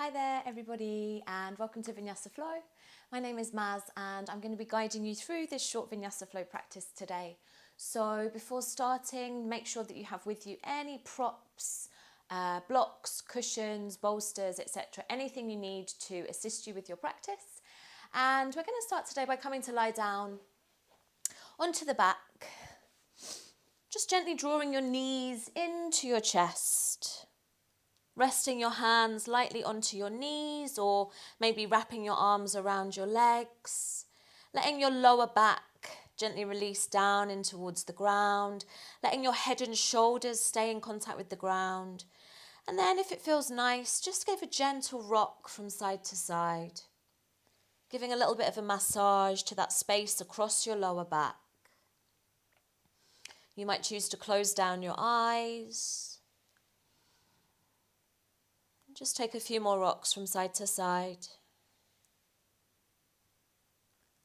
Hi there everybody and welcome to Vinyasa Flow. My name is Maz and I'm going to be guiding you through this short Vinyasa Flow practice today. So before starting, make sure that you have with you any props, blocks, cushions, bolsters, etc. Anything you need to assist you with your practice. And we're going to start today by coming to lie down onto the back, just gently drawing your knees into your chest. Resting your hands lightly onto your knees or maybe wrapping your arms around your legs. Letting your lower back gently release down in towards the ground. Letting your head and shoulders stay in contact with the ground. And then if it feels nice, just give a gentle rock from side to side. Giving a little bit of a massage to that space across your lower back. You might choose to close down your eyes. Just take a few more rocks from side to side.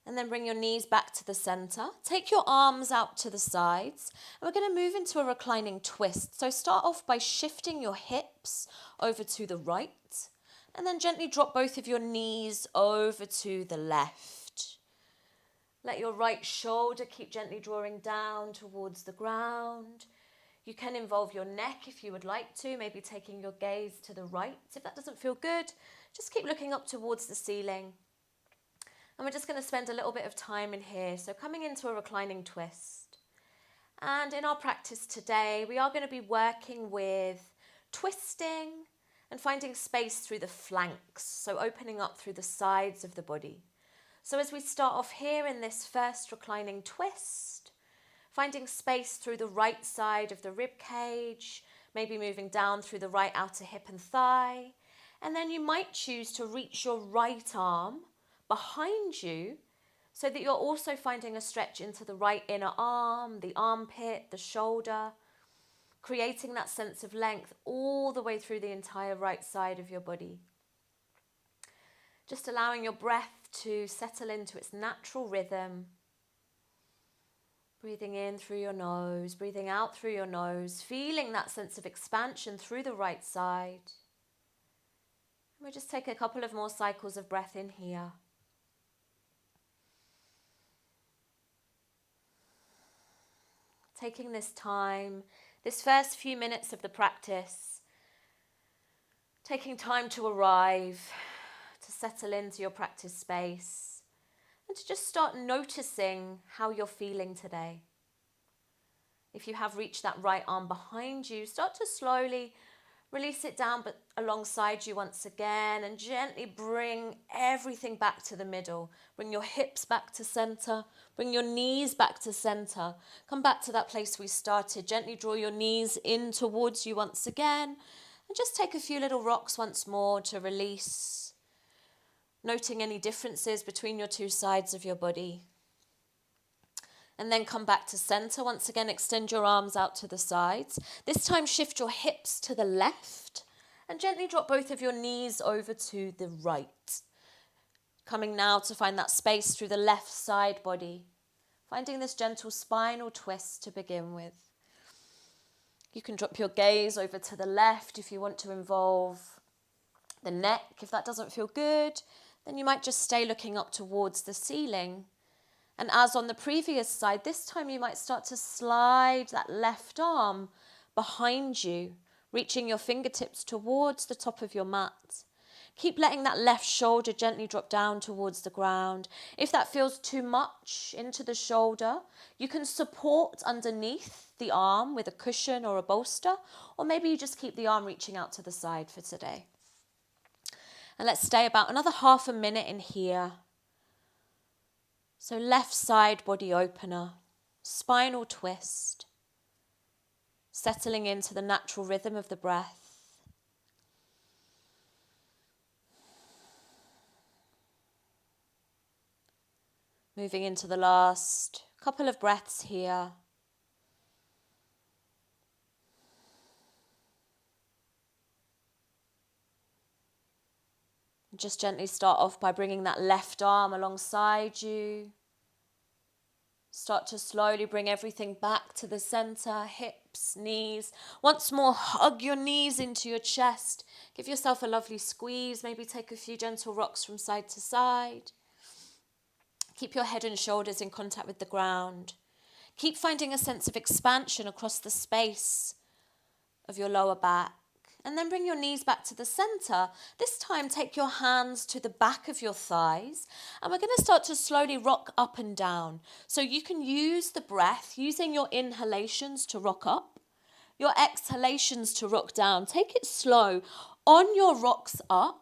And then bring your knees back to the center. Take your arms out to the sides. And we're going to move into a reclining twist. So start off by shifting your hips over to the right. And then gently drop both of your knees over to the left. Let your right shoulder keep gently drawing down towards the ground. You can involve your neck if you would like to, maybe taking your gaze to the right. If that doesn't feel good, just keep looking up towards the ceiling. And we're just going to spend a little bit of time in here. So coming into a reclining twist. And in our practice today, we are going to be working with twisting and finding space through the flanks. So opening up through the sides of the body. So as we start off here in this first reclining twist, finding space through the right side of the rib cage, maybe moving down through the right outer hip and thigh. And then you might choose to reach your right arm behind you so that you're also finding a stretch into the right inner arm, the armpit, the shoulder, creating that sense of length all the way through the entire right side of your body. Just allowing your breath to settle into its natural rhythm. Breathing in through your nose, breathing out through your nose, feeling that sense of expansion through the right side. And we'll just take a couple of more cycles of breath in here. Taking this time, this first few minutes of the practice, taking time to arrive, to settle into your practice space, and to just start noticing how you're feeling today. If you have reached that right arm behind you, start to slowly release it down but alongside you once again and gently bring everything back to the middle. Bring your hips back to center, bring your knees back to center. Come back to that place we started. Gently draw your knees in towards you once again and just take a few little rocks once more to release. Noting any differences between your two sides of your body. And then come back to center. Once again, extend your arms out to the sides. This time, shift your hips to the left and gently drop both of your knees over to the right. Coming now to find that space through the left side body. Finding this gentle spinal twist to begin with. You can drop your gaze over to the left if you want to involve the neck. If that doesn't feel good, then you might just stay looking up towards the ceiling. And as on the previous side, this time you might start to slide that left arm behind you, reaching your fingertips towards the top of your mat. Keep letting that left shoulder gently drop down towards the ground. If that feels too much into the shoulder, you can support underneath the arm with a cushion or a bolster, or maybe you just keep the arm reaching out to the side for today. And let's stay about another half a minute in here. So left side body opener, spinal twist, settling into the natural rhythm of the breath. Moving into the last couple of breaths here. Just gently start off by bringing that left arm alongside you. Start to slowly bring everything back to the center, hips, hips, knees. Once more, hug your knees into your chest. Give yourself a lovely squeeze. Maybe take a few gentle rocks from side to side. Keep your head and shoulders in contact with the ground. Keep finding a sense of expansion across the space of your lower back. And then bring your knees back to the center. This time, take your hands to the back of your thighs. And we're going to start to slowly rock up and down. So you can use the breath, using your inhalations to rock up, your exhalations to rock down. Take it slow. On your rocks up,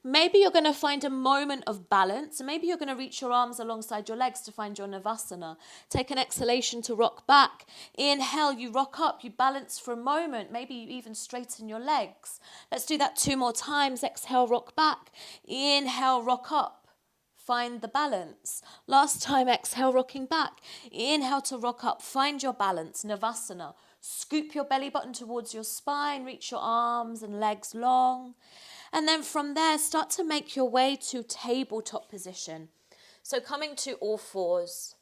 maybe you're going to find a moment of balance. Maybe you're going to reach your arms alongside your legs to find your Navasana. Take an exhalation to rock back. Inhale, you rock up, you balance for a moment. Maybe you even straighten your legs. Let's do that 2 more times. Exhale, rock back. Inhale, rock up. Find the balance. Last time, exhale, rocking back. Inhale to rock up. Find your balance, Navasana. Scoop your belly button towards your spine. Reach your arms and legs long. And then from there, start to make your way to tabletop position. So coming to all fours,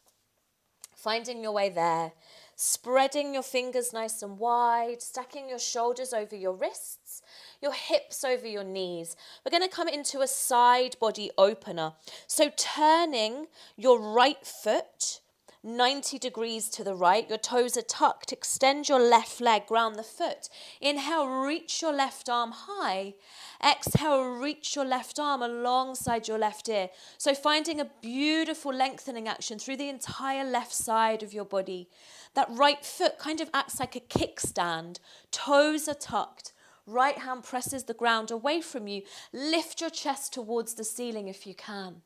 finding your way there, spreading your fingers nice and wide, stacking your shoulders over your wrists, your hips over your knees. We're going to come into a side body opener. So turning your right foot 90 degrees to the right, your toes are tucked, extend your left leg, ground the foot. Inhale, reach your left arm high. Exhale, reach your left arm alongside your left ear. So finding a beautiful lengthening action through the entire left side of your body. That right foot kind of acts like a kickstand. Toes are tucked. Right hand presses the ground away from you. Lift your chest towards the ceiling if you can.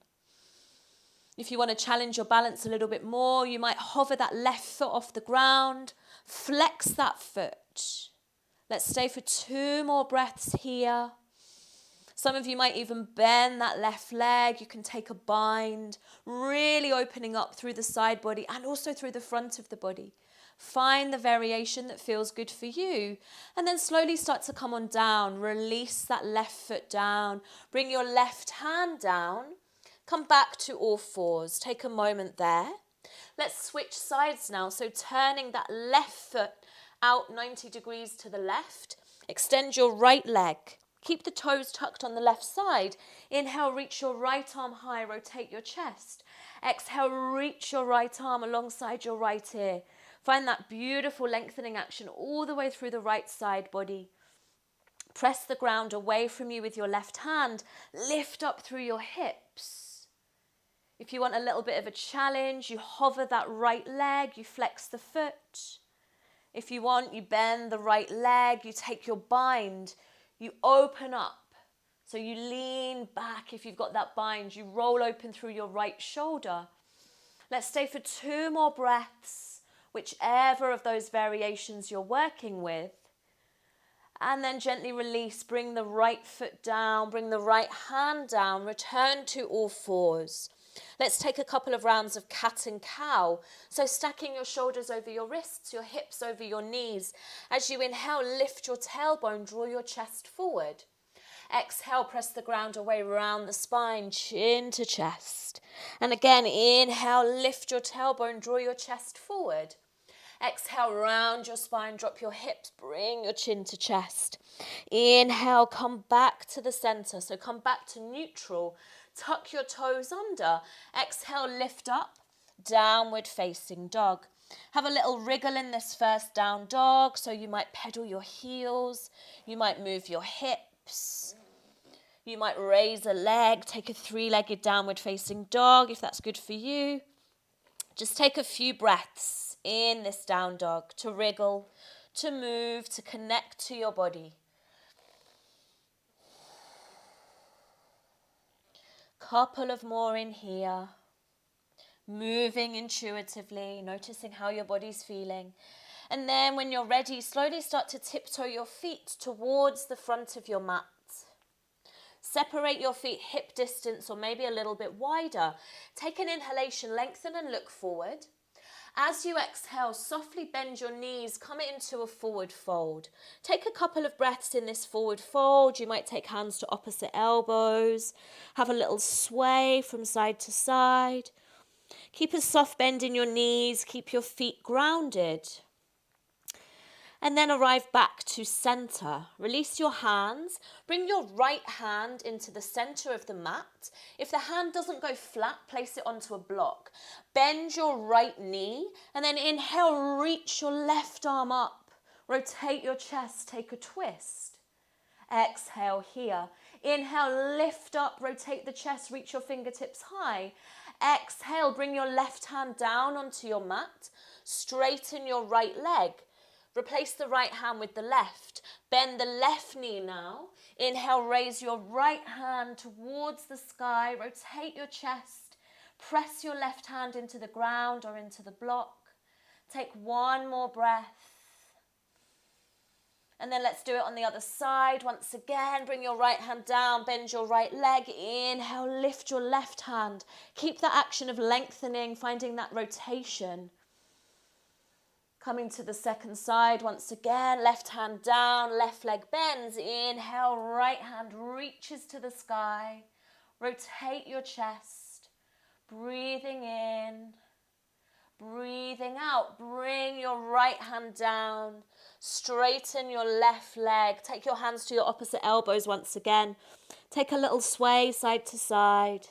If you want to challenge your balance a little bit more, you might hover that left foot off the ground. Flex that foot. Let's stay for 2 more breaths here. Some of you might even bend that left leg. You can take a bind, really opening up through the side body and also through the front of the body. Find the variation that feels good for you. And then slowly start to come on down. Release that left foot down. Bring your left hand down. Come back to all fours. Take a moment there. Let's switch sides now. So turning that left foot out 90 degrees to the left. Extend your right leg. Keep the toes tucked on the left side. Inhale, reach your right arm high. Rotate your chest. Exhale, reach your right arm alongside your right ear. Find that beautiful lengthening action all the way through the right side body. Press the ground away from you with your left hand. Lift up through your hips. If you want a little bit of a challenge, you hover that right leg, you flex the foot. If you want, you bend the right leg, you take your bind, you open up. So you lean back if you've got that bind, you roll open through your right shoulder. Let's stay for 2 more breaths, whichever of those variations you're working with. And then gently release, bring the right foot down, bring the right hand down, return to all fours. Let's take a couple of rounds of cat and cow. So stacking your shoulders over your wrists, your hips over your knees. As you inhale, lift your tailbone, draw your chest forward. Exhale, press the ground away, round the spine, chin to chest. And again, inhale, lift your tailbone, draw your chest forward. Exhale, round your spine, drop your hips, bring your chin to chest. Inhale, come back to the center. So come back to neutral. Tuck your toes under. Exhale, lift up, downward facing dog. Have a little wriggle in this first down dog. So you might pedal your heels. You might move your hips. You might raise a leg, take a 3-legged downward facing dog if that's good for you. Just take a few breaths in this down dog to wriggle, to move, to connect to your body. Couple of more in here. Moving intuitively, noticing how your body's feeling. And then when you're ready, slowly start to tiptoe your feet towards the front of your mat. Separate your feet hip distance or maybe a little bit wider. Take an inhalation, lengthen and look forward. As you exhale, softly bend your knees, come into a forward fold. Take a couple of breaths in this forward fold. You might take hands to opposite elbows. Have a little sway from side to side. Keep a soft bend in your knees. Keep your feet grounded. And then arrive back to center. Release your hands. Bring your right hand into the center of the mat. If the hand doesn't go flat, place it onto a block. Bend your right knee and then inhale, reach your left arm up. Rotate your chest, take a twist. Exhale here. Inhale, lift up, rotate the chest, reach your fingertips high. Exhale, bring your left hand down onto your mat. Straighten your right leg. Replace the right hand with the left. Bend the left knee now. Inhale, raise your right hand towards the sky. Rotate your chest. Press your left hand into the ground or into the block. Take one more breath. And then let's do it on the other side. Once again, bring your right hand down, bend your right leg. Inhale, lift your left hand. Keep that action of lengthening, finding that rotation. Coming to the second side once again, left hand down, left leg bends. Inhale, right hand reaches to the sky. Rotate your chest. Breathing in, breathing out. Bring your right hand down. Straighten your left leg. Take your hands to your opposite elbows once again. Take a little sway side to side.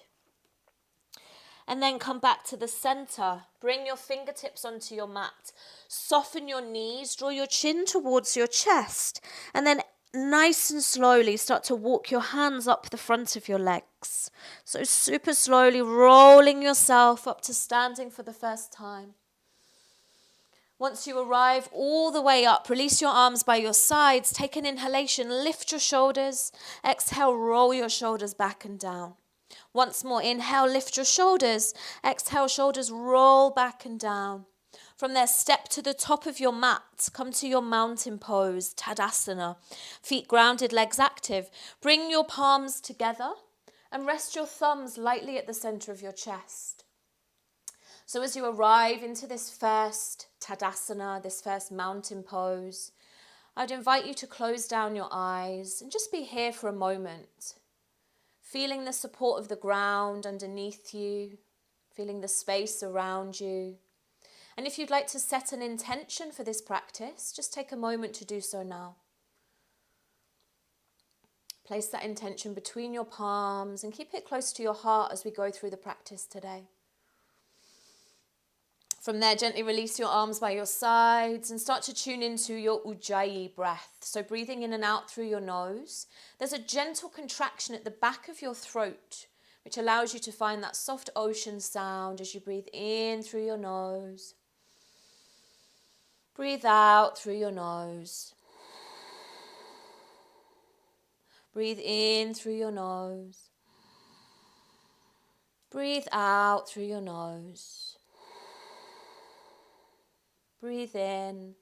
And then come back to the center. Bring your fingertips onto your mat. Soften your knees. Draw your chin towards your chest. And then nice and slowly start to walk your hands up the front of your legs. So super slowly rolling yourself up to standing for the first time. Once you arrive all the way up, release your arms by your sides. Take an inhalation. Lift your shoulders. Exhale, roll your shoulders back and down. Once more, inhale, lift your shoulders. Exhale, shoulders roll back and down. From there, step to the top of your mat. Come to your mountain pose, Tadasana. Feet grounded, legs active. Bring your palms together and rest your thumbs lightly at the center of your chest. So as you arrive into this first Tadasana, this first mountain pose, I'd invite you to close down your eyes and just be here for a moment. Feeling the support of the ground underneath you, feeling the space around you. And if you'd like to set an intention for this practice, just take a moment to do so now. Place that intention between your palms and keep it close to your heart as we go through the practice today. From there, gently release your arms by your sides and start to tune into your Ujjayi breath. So breathing in and out through your nose. There's a gentle contraction at the back of your throat, which allows you to find that soft ocean sound as you breathe in through your nose. Breathe out through your nose. Breathe in through your nose. Breathe out through your nose. Breathe in.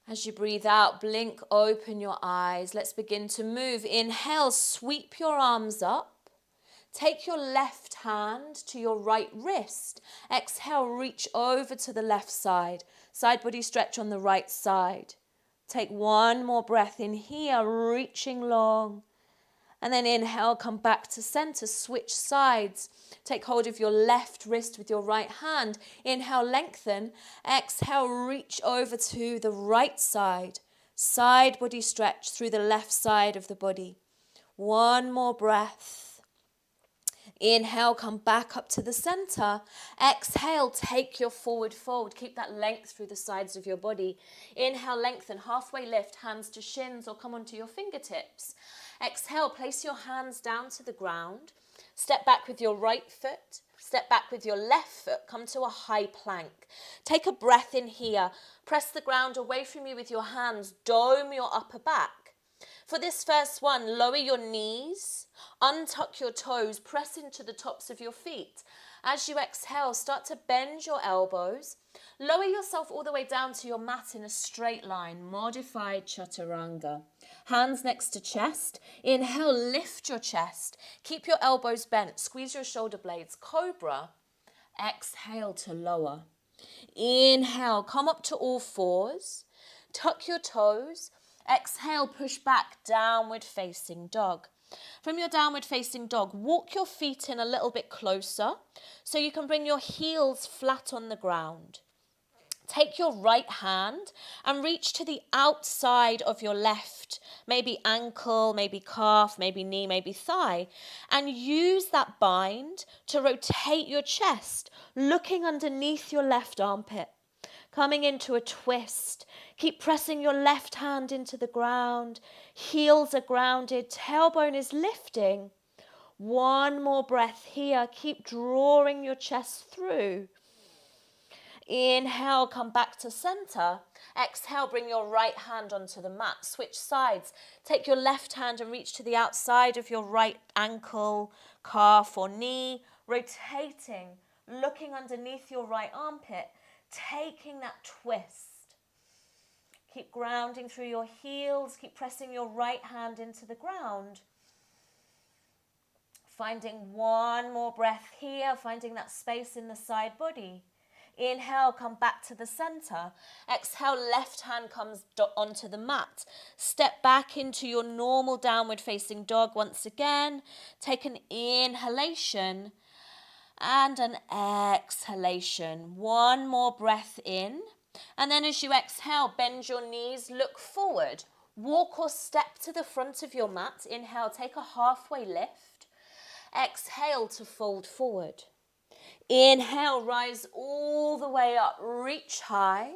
As you breathe out, blink open your eyes. Let's begin to move. Inhale, sweep your arms up. Take your left hand to your right wrist. Exhale, reach over to the left side. Side body stretch on the right side. Take one more breath in here, reaching long. And then inhale, come back to center, switch sides. Take hold of your left wrist with your right hand. Inhale, lengthen. Exhale, reach over to the right side. Side body stretch through the left side of the body. One more breath. Inhale, come back up to the center. Exhale, take your forward fold. Keep that length through the sides of your body. Inhale, lengthen, halfway lift, hands to shins or come onto your fingertips. Exhale, place your hands down to the ground. Step back with your right foot. Step back with your left foot. Come to a high plank. Take a breath in here. Press the ground away from you with your hands. Dome your upper back. For this first one, lower your knees, untuck your toes, press into the tops of your feet. As you exhale, start to bend your elbows. Lower yourself all the way down to your mat in a straight line, modified chaturanga. Hands next to chest. Inhale, lift your chest. Keep your elbows bent, squeeze your shoulder blades, cobra. Exhale to lower. Inhale, come up to all fours. Tuck your toes. Exhale, push back, downward facing dog. From your downward facing dog, walk your feet in a little bit closer so you can bring your heels flat on the ground. Take your right hand and reach to the outside of your left, maybe ankle, maybe calf, maybe knee, maybe thigh, and use that bind to rotate your chest, looking underneath your left armpit, coming into a twist. Keep pressing your left hand into the ground, heels are grounded, tailbone is lifting. One more breath here, keep drawing your chest through. Inhale, come back to center. Exhale, bring your right hand onto the mat. Switch sides. Take your left hand and reach to the outside of your right ankle, calf or knee, rotating, looking underneath your right armpit, taking that twist. Keep grounding through your heels. Keep pressing your right hand into the ground. Finding one more breath here, finding that space in the side body. Inhale, come back to the center. Exhale, left hand comes onto the mat. Step back into your normal downward facing dog once again. Take an inhalation and an exhalation. One more breath in. And then as you exhale, bend your knees, look forward. Walk or step to the front of your mat. Inhale, take a halfway lift. Exhale to fold forward. Inhale, rise all the way up, reach high.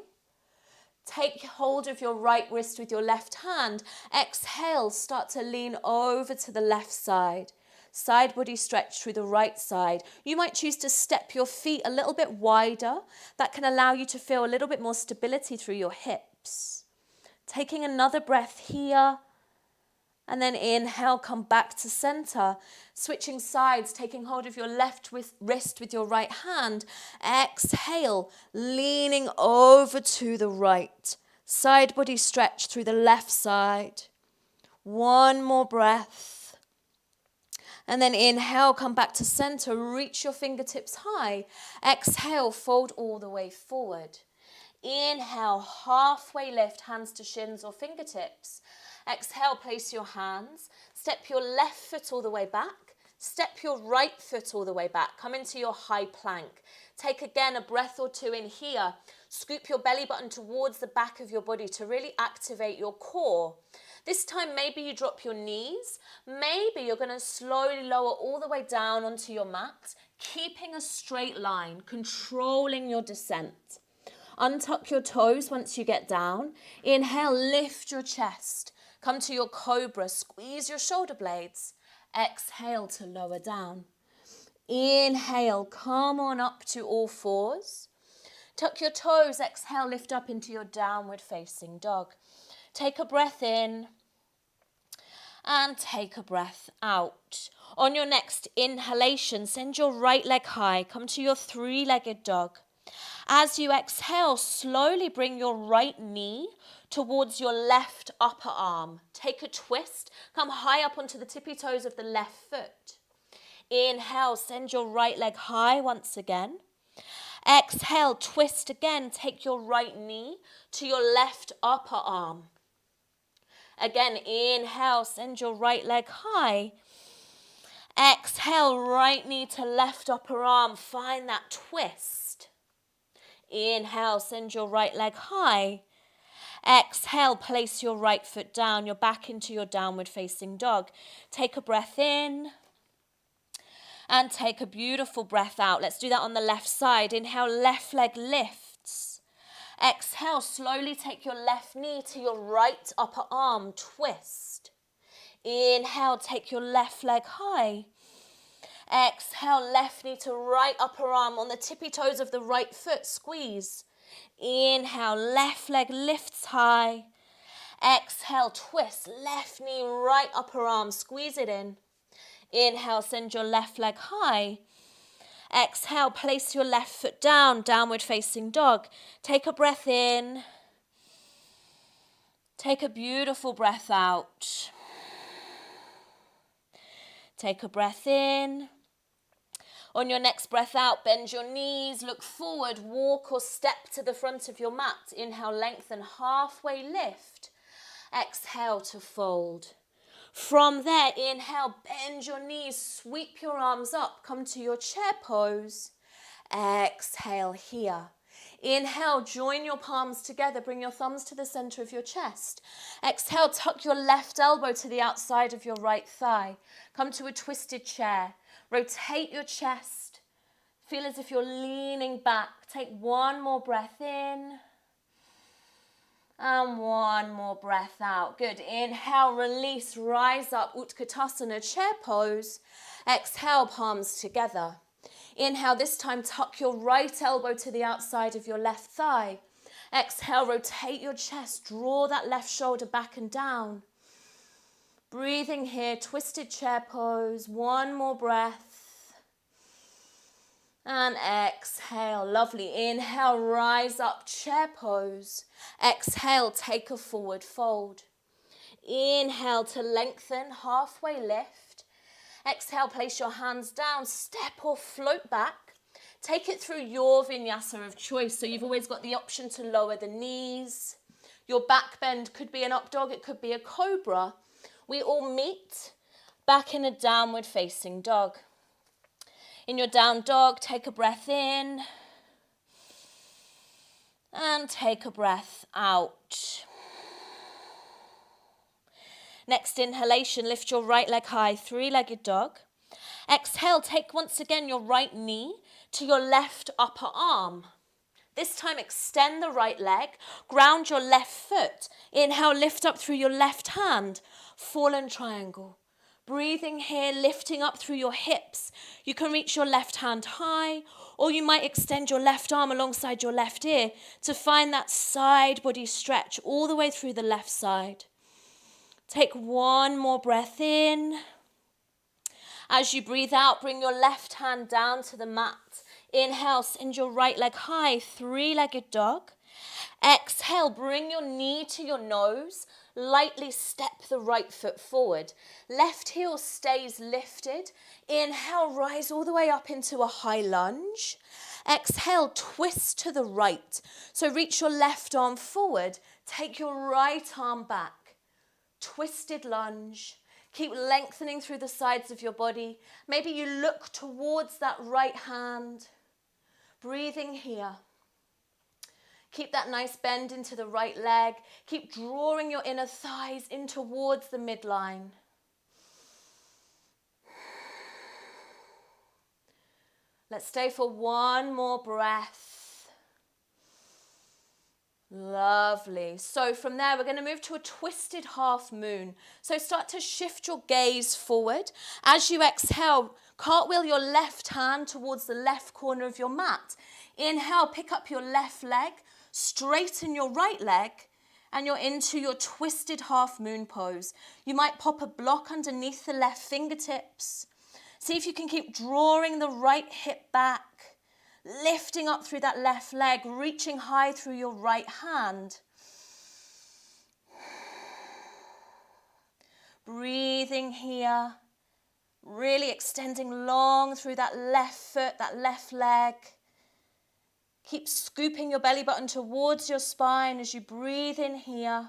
Take hold of your right wrist with your left hand. Exhale, start to lean over to the left side. Side body stretch through the right side. You might choose to step your feet a little bit wider. That can allow you to feel a little bit more stability through your hips. Taking another breath here. And then inhale, come back to center. Switching sides, taking hold of your left wrist with your right hand. Exhale, leaning over to the right. Side body stretch through the left side. One more breath. And then inhale, come back to center. Reach your fingertips high. Exhale, fold all the way forward. Inhale, halfway lift, hands to shins or fingertips. Exhale, place your hands. Step your left foot all the way back. Step your right foot all the way back. Come into your high plank. Take again a breath or two in here. Scoop your belly button towards the back of your body to really activate your core. This time, maybe you drop your knees. Maybe you're going to slowly lower all the way down onto your mat, keeping a straight line, controlling your descent. Untuck your toes once you get down. Inhale, lift your chest. Come to your cobra, squeeze your shoulder blades. Exhale to lower down. Inhale, come on up to all fours. Tuck your toes, exhale, lift up into your downward facing dog. Take a breath in and take a breath out. On your next inhalation, send your right leg high. Come to your three-legged dog. As you exhale, slowly bring your right knee towards your left upper arm. Take a twist. Come high up onto the tippy toes of the left foot. Inhale, send your right leg high once again. Exhale, twist again. Take your right knee to your left upper arm. Again, inhale, send your right leg high. Exhale, right knee to left upper arm. Find that twist. Inhale, send your right leg high. Exhale, place your right foot down. You're back into your downward facing dog. Take a breath in and take a beautiful breath out. Let's do that on the left side. Inhale, left leg lifts. Exhale, slowly take your left knee to your right upper arm. Twist. Inhale, take your left leg high. Exhale, left knee to right upper arm on the tippy toes of the right foot. Squeeze. Inhale, left leg lifts high. Exhale, twist. Left knee, right upper arm. Squeeze it in. Inhale, send your left leg high. Exhale, place your left foot down, downward facing dog. Take a breath in. Take a beautiful breath out. Take a breath in. On your next breath out, bend your knees, look forward, walk or step to the front of your mat. Inhale, lengthen, halfway lift. Exhale to fold. From there, inhale, bend your knees, sweep your arms up, come to your chair pose. Exhale here. Inhale, join your palms together. Bring your thumbs to the center of your chest. Exhale, tuck your left elbow to the outside of your right thigh. Come to a twisted chair. Rotate your chest. Feel as if you're leaning back. Take one more breath in. And one more breath out. Good. Inhale, release, rise up, Utkatasana, chair pose. Exhale, palms together. Inhale, this time tuck your right elbow to the outside of your left thigh. Exhale, rotate your chest, draw that left shoulder back and down. Breathing here, twisted chair pose, one more breath. And exhale, lovely. Inhale, rise up, chair pose. Exhale, take a forward fold. Inhale to lengthen, halfway lift. Exhale, place your hands down, step or float back. Take it through your vinyasa of choice. So you've always got the option to lower the knees. Your back bend could be an up dog, it could be a cobra. We all meet back in a downward facing dog. In your down dog, take a breath in and take a breath out. Next inhalation, lift your right leg high, three-legged dog. Exhale, take once again your right knee to your left upper arm. This time extend the right leg, ground your left foot. Inhale, lift up through your left hand, fallen triangle. Breathing here, lifting up through your hips. You can reach your left hand high, or you might extend your left arm alongside your left ear to find that side body stretch all the way through the left side. Take one more breath in. As you breathe out, bring your left hand down to the mat. Inhale, send your right leg high, three-legged dog. Exhale, bring your knee to your nose. Lightly step the right foot forward. Left heel stays lifted. Inhale, rise all the way up into a high lunge. Exhale, twist to the right. So reach your left arm forward. Take your right arm back. Twisted lunge. Keep lengthening through the sides of your body. Maybe you look towards that right hand. Breathing here. Keep that nice bend into the right leg. Keep drawing your inner thighs in towards the midline. Let's stay for one more breath. Lovely. So from there, we're going to move to a twisted half moon. So start to shift your gaze forward. As you exhale, cartwheel your left hand towards the left corner of your mat. Inhale, pick up your left leg, straighten your right leg, and you're into your twisted half moon pose. You might pop a block underneath the left fingertips. See if you can keep drawing the right hip back. Lifting up through that left leg, reaching high through your right hand. Breathing here, really extending long through that left foot, that left leg. Keep scooping your belly button towards your spine as you breathe in here.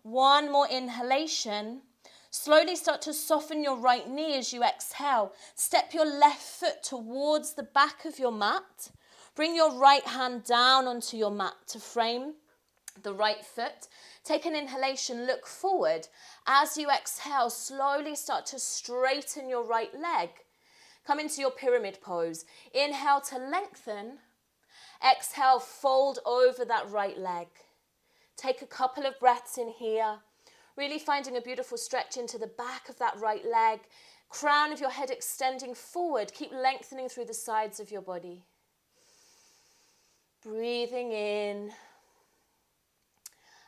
One more inhalation. Slowly start to soften your right knee as you exhale. Step your left foot towards the back of your mat. Bring your right hand down onto your mat to frame the right foot. Take an inhalation, look forward. As you exhale, slowly start to straighten your right leg. Come into your pyramid pose. Inhale to lengthen. Exhale, fold over that right leg. Take a couple of breaths in here. Really finding a beautiful stretch into the back of that right leg. Crown of your head extending forward. Keep lengthening through the sides of your body. Breathing in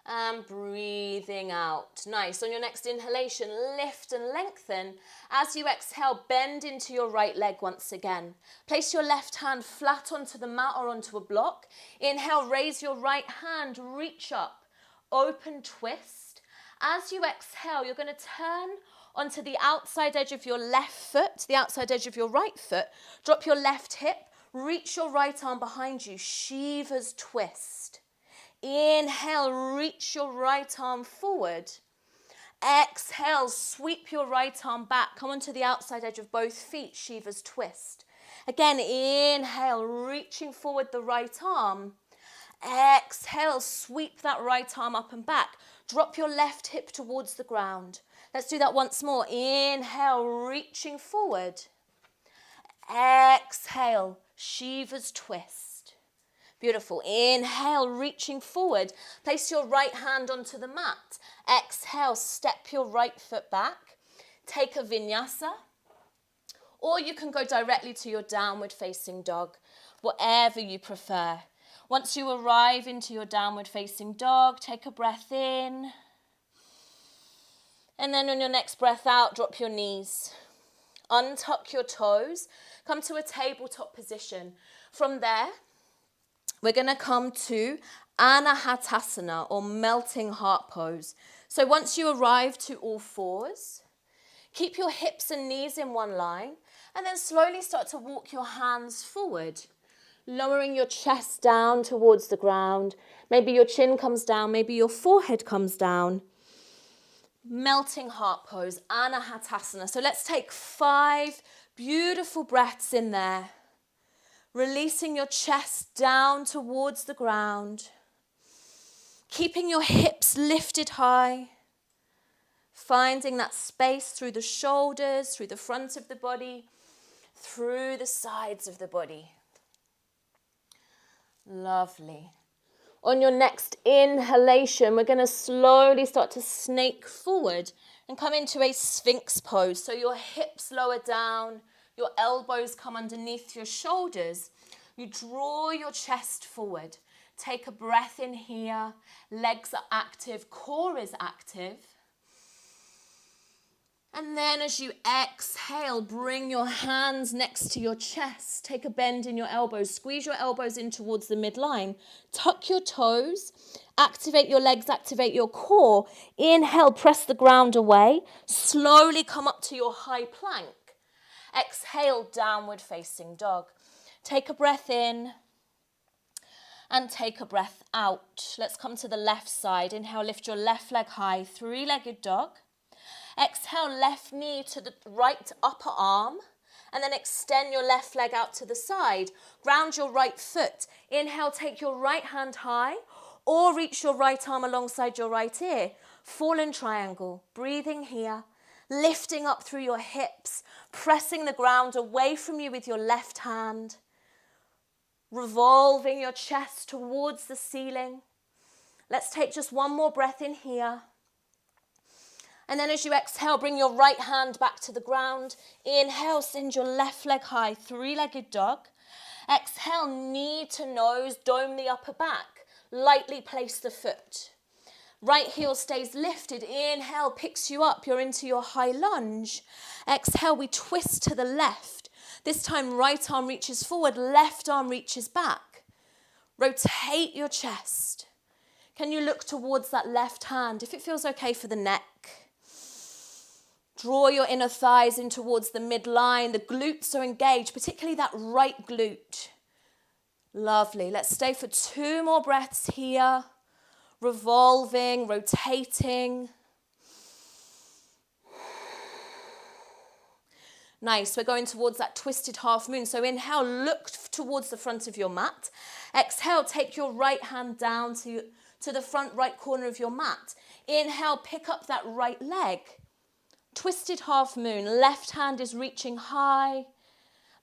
and breathing out. Nice. On your next inhalation, lift and lengthen. As you exhale, bend into your right leg once again. Place your left hand flat onto the mat or onto a block. Inhale, raise your right hand, reach up, open twist. As you exhale, you're going to turn onto the outside edge of your left foot, the outside edge of your right foot. Drop your left hip, reach your right arm behind you, Shiva's twist. Inhale, reach your right arm forward. Exhale, sweep your right arm back. Come onto the outside edge of both feet, Shiva's twist. Again, inhale, reaching forward the right arm. Exhale, sweep that right arm up and back. Drop your left hip towards the ground. Let's do that once more. Inhale, reaching forward. Exhale, Shiva's twist. Beautiful. Inhale, reaching forward. Place your right hand onto the mat. Exhale, step your right foot back. Take a vinyasa. Or you can go directly to your downward facing dog, whatever you prefer. Once you arrive into your downward facing dog, take a breath in. And then on your next breath out, drop your knees. Untuck your toes. Come to a tabletop position. From there, we're going to come to Anahatasana, or melting heart pose. So once you arrive to all fours, keep your hips and knees in one line, and then slowly start to walk your hands forward, lowering your chest down towards the ground. Maybe your chin comes down, maybe your forehead comes down. Melting heart pose, Anahatasana. So let's take 5 beautiful breaths in there. Releasing your chest down towards the ground. Keeping your hips lifted high. Finding that space through the shoulders, through the front of the body, through the sides of the body. Lovely. On your next inhalation, we're going to slowly start to snake forward and come into a Sphinx pose. So your hips lower down, your elbows come underneath your shoulders. You draw your chest forward. Take a breath in here. Legs are active, core is active. And then as you exhale, bring your hands next to your chest. Take a bend in your elbows. Squeeze your elbows in towards the midline. Tuck your toes. Activate your legs, activate your core. Inhale, press the ground away. Slowly come up to your high plank. Exhale, downward facing dog. Take a breath in and take a breath out. Let's come to the left side. Inhale, lift your left leg high, 3-legged dog. Exhale, left knee to the right upper arm, and then extend your left leg out to the side. Ground your right foot. Inhale, take your right hand high, or reach your right arm alongside your right ear. Fallen triangle. Breathing here, lifting up through your hips, pressing the ground away from you with your left hand, revolving your chest towards the ceiling. Let's take just one more breath in here. And then as you exhale, bring your right hand back to the ground. Inhale, send your left leg high, 3-legged dog. Exhale, knee to nose, dome the upper back. Lightly place the foot. Right heel stays lifted. Inhale, picks you up. You're into your high lunge. Exhale, we twist to the left. This time, right arm reaches forward, left arm reaches back. Rotate your chest. Can you look towards that left hand, if it feels okay for the neck? Draw your inner thighs in towards the midline. The glutes are engaged, particularly that right glute. Lovely. Let's stay for 2 more breaths here. Revolving, rotating. Nice. We're going towards that twisted half moon. So inhale, look towards the front of your mat. Exhale, take your right hand down to the front right corner of your mat. Inhale, pick up that right leg. Twisted half moon, left hand is reaching high.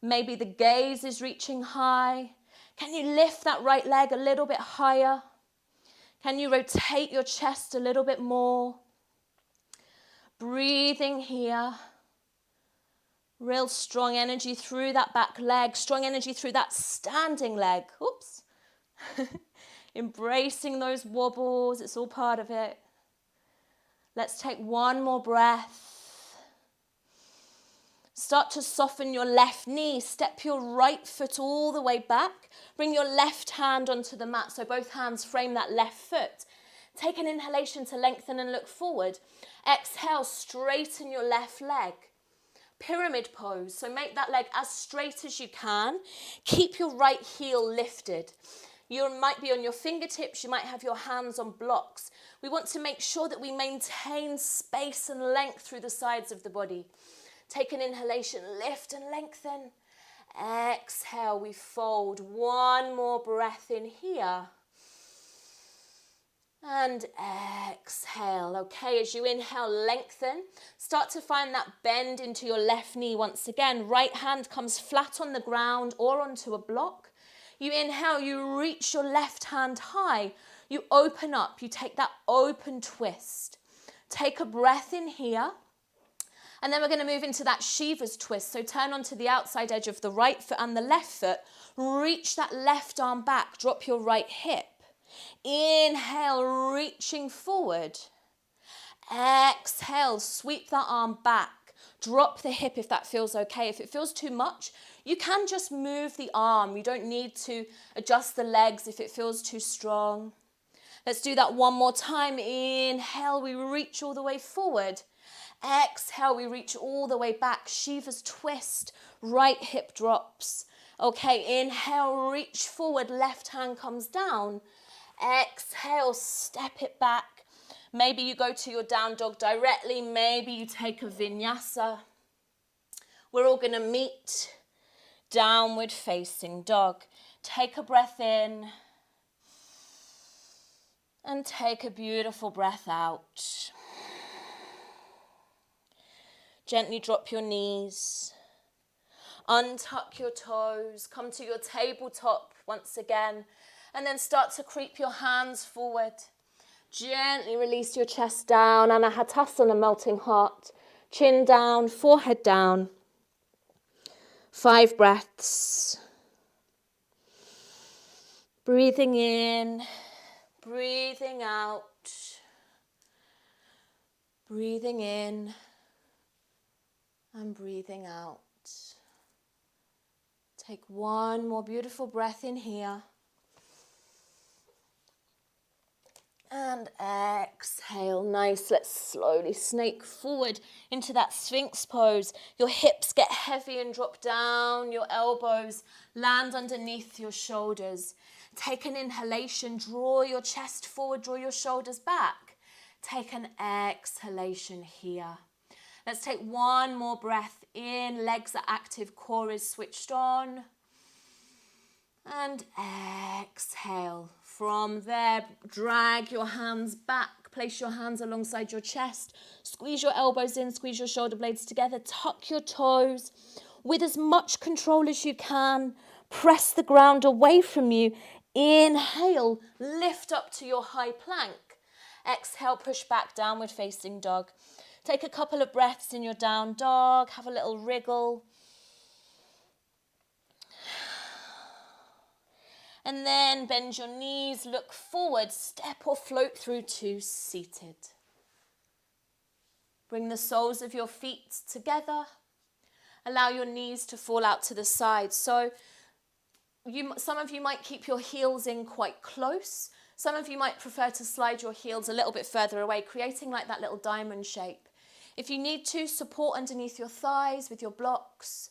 Maybe the gaze is reaching high. Can you lift that right leg a little bit higher? Can you rotate your chest a little bit more? Breathing here. Real strong energy through that back leg, strong energy through that standing leg. Oops. Embracing those wobbles, it's all part of it. Let's take one more breath. Start to soften your left knee. Step your right foot all the way back. Bring your left hand onto the mat so both hands frame that left foot. Take an inhalation to lengthen and look forward. Exhale, straighten your left leg. Pyramid pose. So make that leg as straight as you can. Keep your right heel lifted. You might be on your fingertips. You might have your hands on blocks. We want to make sure that we maintain space and length through the sides of the body. Take an inhalation, lift and lengthen. Exhale, we fold. One more breath in here. And exhale. Okay, as you inhale, lengthen. Start to find that bend into your left knee once again. Right hand comes flat on the ground or onto a block. You inhale, you reach your left hand high. You open up, you take that open twist. Take a breath in here. And then we're going to move into that Shiva's twist. So turn onto the outside edge of the right foot and the left foot. Reach that left arm back. Drop your right hip. Inhale, reaching forward. Exhale, sweep that arm back. Drop the hip if that feels okay. If it feels too much, you can just move the arm. You don't need to adjust the legs if it feels too strong. Let's do that one more time. Inhale, we reach all the way forward. Exhale, we reach all the way back. Shiva's twist, right hip drops. Okay, inhale, reach forward, left hand comes down. Exhale, step it back. Maybe you go to your down dog directly. Maybe you take a vinyasa. We're all going to meet downward facing dog. Take a breath in. And take a beautiful breath out. Gently drop your knees. Untuck your toes. Come to your tabletop once again. And then start to creep your hands forward. Gently release your chest down. Anahatasana, melting heart. Chin down, forehead down. 5 breaths. Breathing in, breathing out. Breathing in and breathing out. Take one more beautiful breath in here. And exhale. Nice. Let's slowly snake forward into that Sphinx pose. Your hips get heavy and drop down. Your elbows land underneath your shoulders. Take an inhalation. Draw your chest forward. Draw your shoulders back. Take an exhalation here. Let's take one more breath in. Legs are active. Core is switched on. And exhale. From there, drag your hands back. Place your hands alongside your chest. Squeeze your elbows in. Squeeze your shoulder blades together. Tuck your toes. With as much control as you can, press the ground away from you. Inhale. Lift up to your high plank. Exhale. Push back. Downward facing dog. Take a couple of breaths in your down dog. Have a little wriggle. And then bend your knees, look forward, step or float through to seated. Bring the soles of your feet together. Allow your knees to fall out to the side. So some of you might keep your heels in quite close. Some of you might prefer to slide your heels a little bit further away, creating like that little diamond shape. If you need to, support underneath your thighs with your blocks.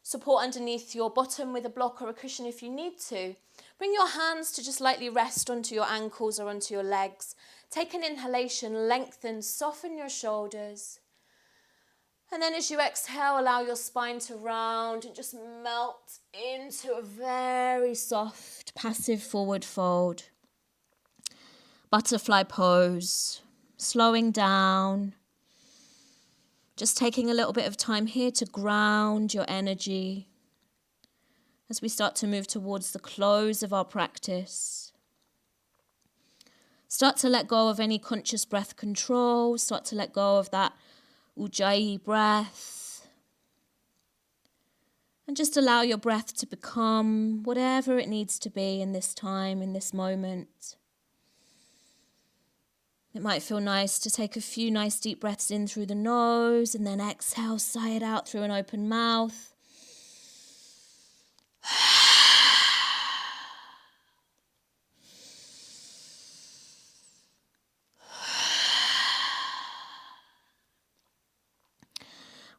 Support underneath your bottom with a block or a cushion if you need to. Bring your hands to just lightly rest onto your ankles or onto your legs. Take an inhalation, lengthen, soften your shoulders. And then as you exhale, allow your spine to round and just melt into a very soft, passive forward fold. Butterfly pose, slowing down. Just taking a little bit of time here to ground your energy as we start to move towards the close of our practice. Start to let go of any conscious breath control. Start to let go of that ujjayi breath. And just allow your breath to become whatever it needs to be in this time, in this moment. It might feel nice to take a few nice deep breaths in through the nose and then exhale, sigh it out through an open mouth.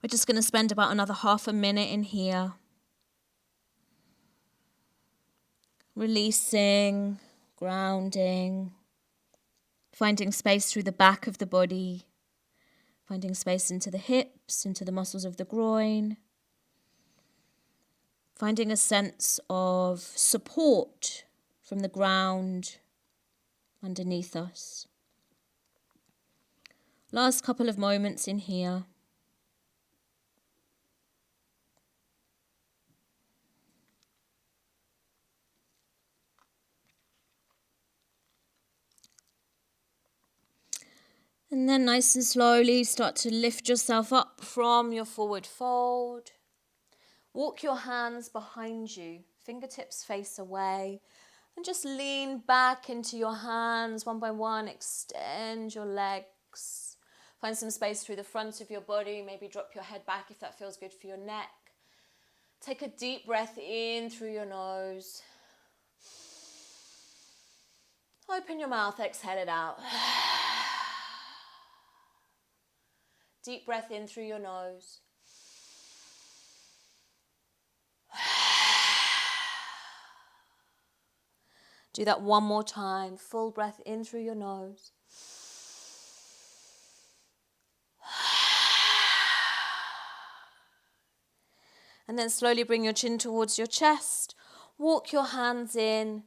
We're just going to spend about another half a minute in here. Releasing, grounding. Finding space through the back of the body, finding space into the hips, into the muscles of the groin, finding a sense of support from the ground, underneath us. Last couple of moments in here. And then nice and slowly start to lift yourself up from your forward fold. Walk your hands behind you, fingertips face away, and just lean back into your hands one by one. Extend your legs. Find some space through the front of your body. Maybe drop your head back if that feels good for your neck. Take a deep breath in through your nose. Open your mouth, exhale it out. Deep breath in through your nose. Do that one more time. Full breath in through your nose. And then slowly bring your chin towards your chest. Walk your hands in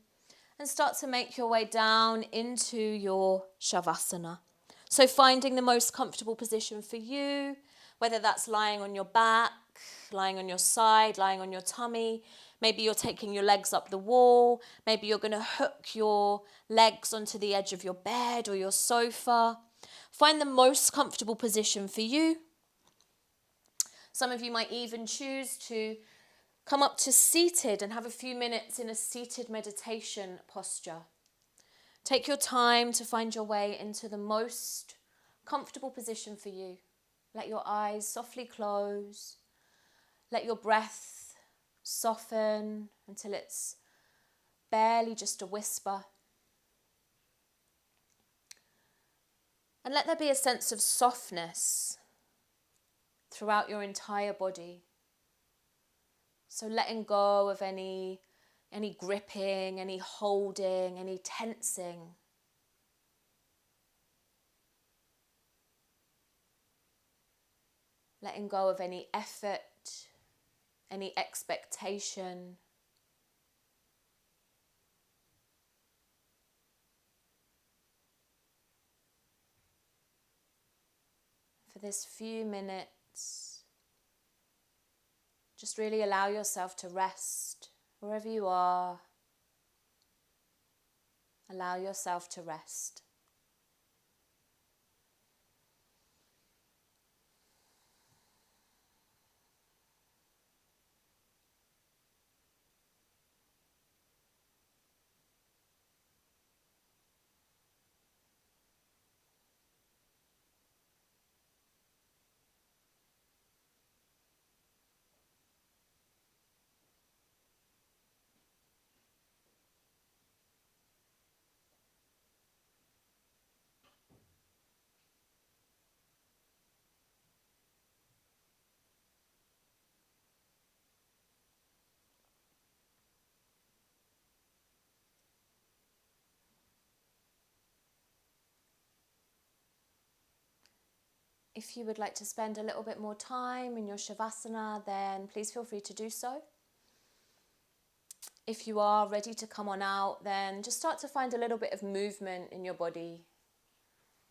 and start to make your way down into your Shavasana. So finding the most comfortable position for you, whether that's lying on your back, lying on your side, lying on your tummy. Maybe you're taking your legs up the wall. Maybe you're going to hook your legs onto the edge of your bed or your sofa. Find the most comfortable position for you. Some of you might even choose to come up to seated and have a few minutes in a seated meditation posture. Take your time to find your way into the most comfortable position for you. Let your eyes softly close. Let your breath soften until it's barely just a whisper. And let there be a sense of softness throughout your entire body. So letting go of any gripping, any holding, any tensing. Letting go of any effort, any expectation. For this few minutes, just really allow yourself to rest wherever you are. Allow yourself to rest. If you would like to spend a little bit more time in your Shavasana, then please feel free to do so. If you are ready to come on out, then just start to find a little bit of movement in your body.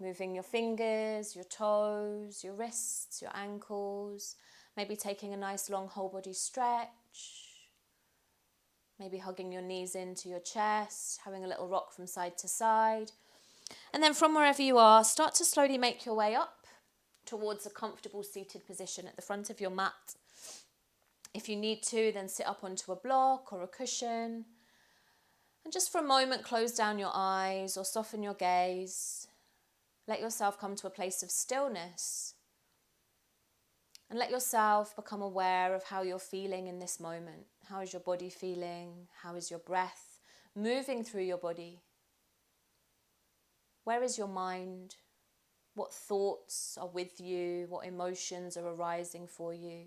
Moving your fingers, your toes, your wrists, your ankles. Maybe taking a nice long whole body stretch. Maybe hugging your knees into your chest, having a little rock from side to side. And then from wherever you are, start to slowly make your way up towards a comfortable seated position at the front of your mat. If you need to, then sit up onto a block or a cushion. And just for a moment, close down your eyes or soften your gaze. Let yourself come to a place of stillness. And let yourself become aware of how you're feeling in this moment. How is your body feeling? How is your breath moving through your body? Where is your mind? What thoughts are with you? What emotions are arising for you?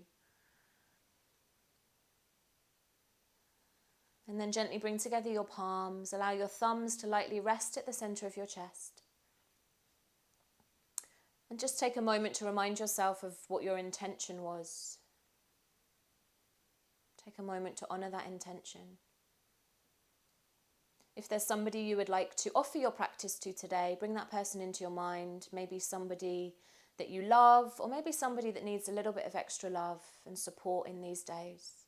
And then gently bring together your palms. Allow your thumbs to lightly rest at the center of your chest. And just take a moment to remind yourself of what your intention was. Take a moment to honor that intention. If there's somebody you would like to offer your practice to today, bring that person into your mind. Maybe somebody that you love, or maybe somebody that needs a little bit of extra love and support in these days.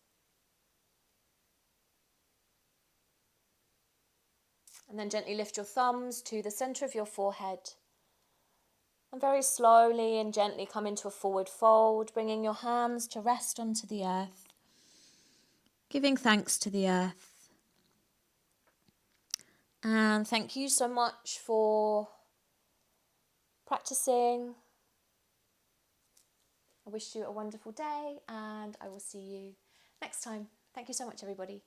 And then gently lift your thumbs to the center of your forehead. And very slowly and gently come into a forward fold, bringing your hands to rest onto the earth. Giving thanks to the earth. And thank you so much for practicing. I wish you a wonderful day, and I will see you next time. Thank you so much, everybody.